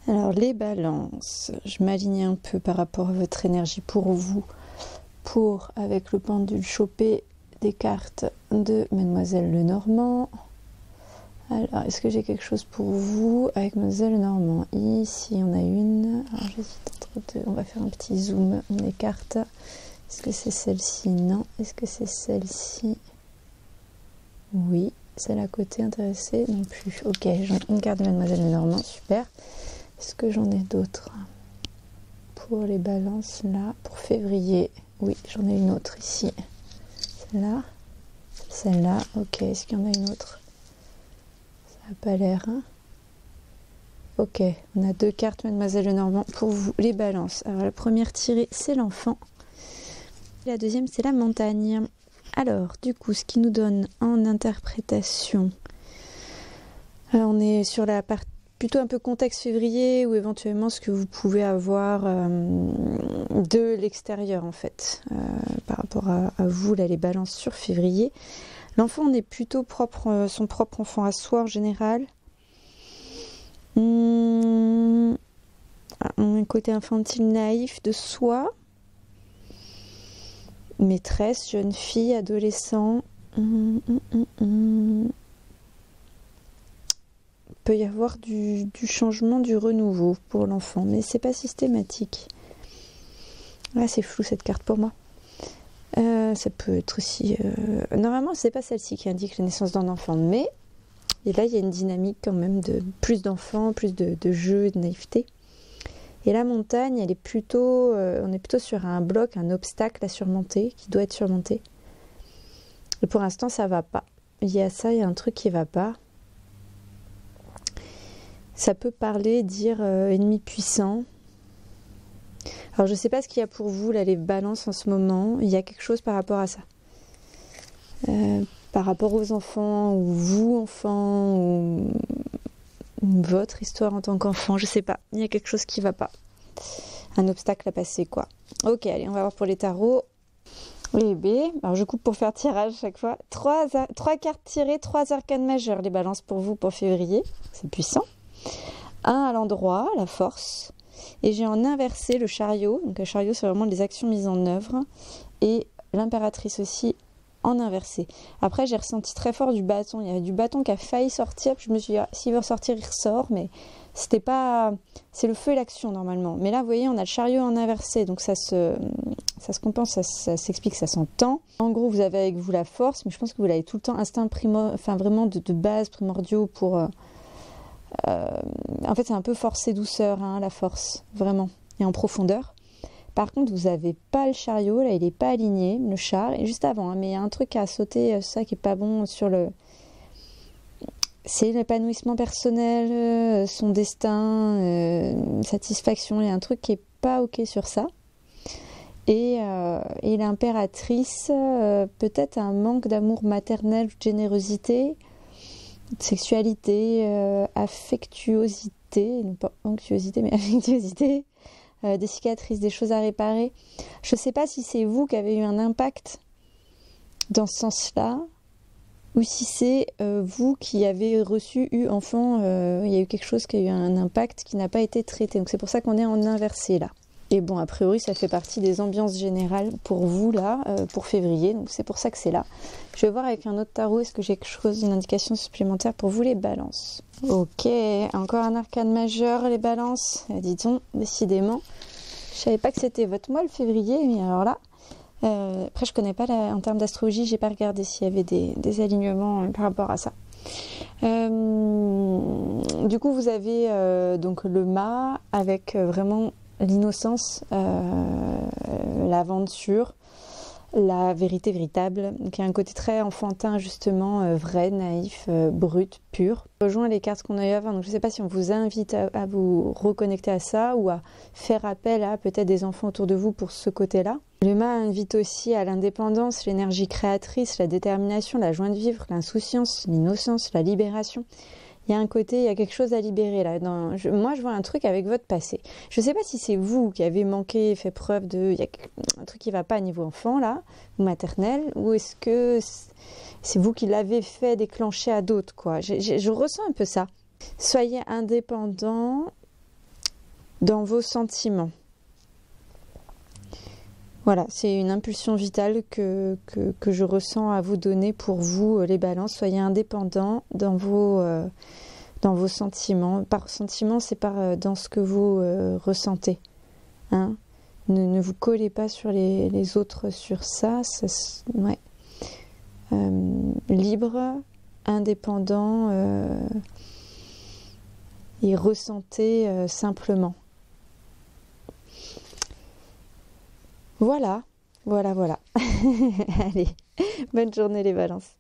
Alors les balances, je m'aligne un peu par rapport à votre énergie pour vous, pour avec le pendule choper des cartes de Mademoiselle Lenormand. Alors est-ce que j'ai quelque chose pour vous avec Mademoiselle Lenormand? Ici on a une, alors j'hésite entre deux, on va faire un petit zoom des cartes. Est-ce que c'est celle-ci? Non. Est-ce que c'est celle-ci? Oui. Celle à côté intéressée? Non plus. Ok, j'ai une carte de Mademoiselle Lenormand, super. Est-ce que j'en ai d'autres pour les balances là, pour février? Oui, j'en ai une autre ici. Celle-là, celle-là, ok. Est-ce qu'il y en a une autre? Ça n'a pas l'air. Hein, ok, on a deux cartes Mademoiselle Lenormand pour vous, les balances. Alors la première tirée, c'est l'enfant. La deuxième, c'est la montagne. Alors, du coup, ce qui nous donne en interprétation, on est sur la partie plutôt un peu contexte février ou éventuellement ce que vous pouvez avoir de l'extérieur en fait par rapport à vous, là les balances sur février. L'enfant on est plutôt propre, son propre enfant à soi en général. Un côté infantile naïf de soi. Maîtresse, jeune fille, adolescent. Peut y avoir du changement, du renouveau pour l'enfant, mais c'est pas systématique. Ah, c'est flou cette carte pour moi. Ça peut être aussi... Normalement, c'est pas celle-ci qui indique la naissance d'un enfant, mais et là, il y a une dynamique quand même de plus d'enfants, plus de jeux et de naïveté. Et la montagne, elle est plutôt... on est plutôt sur un bloc, un obstacle à surmonter, qui doit être surmonté. Et pour l'instant, ça va pas. Il y a un truc qui va pas. Ça peut parler, dire ennemi puissant. Alors je ne sais pas ce qu'il y a pour vous, là, les balances en ce moment. Il y a quelque chose par rapport à ça. Par rapport aux enfants, ou vous, enfants, ou votre histoire en tant qu'enfant, je ne sais pas. Il y a quelque chose qui ne va pas. Un obstacle à passer, quoi. Ok, allez, on va voir pour les tarots. Les B. Alors je coupe pour faire tirage chaque fois. Trois cartes tirées, 3 arcanes majeures, les balances pour vous pour février. C'est puissant. Un à l'endroit, la force, et j'ai en inversé le chariot. Donc le chariot c'est vraiment les actions mises en œuvre, et l'impératrice aussi en inversé. Après j'ai ressenti très fort du bâton, il y avait du bâton qui a failli sortir, puis je me suis dit ah, s'il veut ressortir il ressort, mais c'était pas, c'est le feu et l'action normalement. Mais là vous voyez on a le chariot en inversé, donc ça se compense, ça s'explique, ça s'entend. En gros vous avez avec vous la force, mais je pense que vous l'avez tout le temps, instinct enfin vraiment de base primordiaux pour... en fait c'est un peu force et douceur hein, la force, vraiment, et en profondeur. Par contre vous n'avez pas le chariot, là il n'est pas aligné, le char, et juste avant, hein, mais il y a un truc à sauter, ça qui est pas bon sur le... C'est l'épanouissement personnel, son destin, satisfaction, il y a un truc qui est pas ok sur ça. Et l'impératrice, peut-être un manque d'amour maternel, de générosité, de sexualité, affectuosité, non pas anxiosité mais affectuosité, des cicatrices, des choses à réparer. Je ne sais pas si c'est vous qui avez eu un impact dans ce sens-là, ou si c'est vous qui avez eu enfant, il y a eu quelque chose qui a eu un impact qui n'a pas été traité. Donc c'est pour ça qu'on est en inversé là. Et bon, a priori, ça fait partie des ambiances générales pour vous, là, pour février. Donc, c'est pour ça que c'est là. Je vais voir avec un autre tarot, est-ce que j'ai quelque chose, une indication supplémentaire pour vous, les balances. Ok, encore un arcane majeur, les balances. Dis donc, décidément. Je savais pas que c'était votre mois, le février, mais alors là... après, je connais pas, en termes d'astrologie, j'ai pas regardé s'il y avait des alignements par rapport à ça. Du coup, vous avez donc le mât avec vraiment... l'innocence, l'aventure, la vérité véritable, qui a un côté très enfantin justement, vrai, naïf, brut, pur. Rejoint les cartes qu'on a eu avant, donc je ne sais pas si on vous invite à vous reconnecter à ça ou à faire appel à peut-être des enfants autour de vous pour ce côté-là. Le mât invite aussi à l'indépendance, l'énergie créatrice, la détermination, la joie de vivre, l'insouciance, l'innocence, la libération. Il y a un côté, il y a quelque chose à libérer là. Moi, je vois un truc avec votre passé. Je ne sais pas si c'est vous qui avez manqué, fait preuve de... Il y a un truc qui ne va pas à niveau enfant, là, ou maternel, ou est-ce que c'est vous qui l'avez fait déclencher à d'autres, quoi. Je ressens un peu ça. Soyez indépendant dans vos sentiments. Voilà, c'est une impulsion vitale que je ressens à vous donner pour vous, les balances. Soyez indépendants dans vos sentiments. Par sentiment, c'est dans ce que vous ressentez. Hein. Ne vous collez pas sur les autres sur ça. Ouais. Libre, indépendant et ressentez simplement. Voilà. Allez, bonne journée les balances.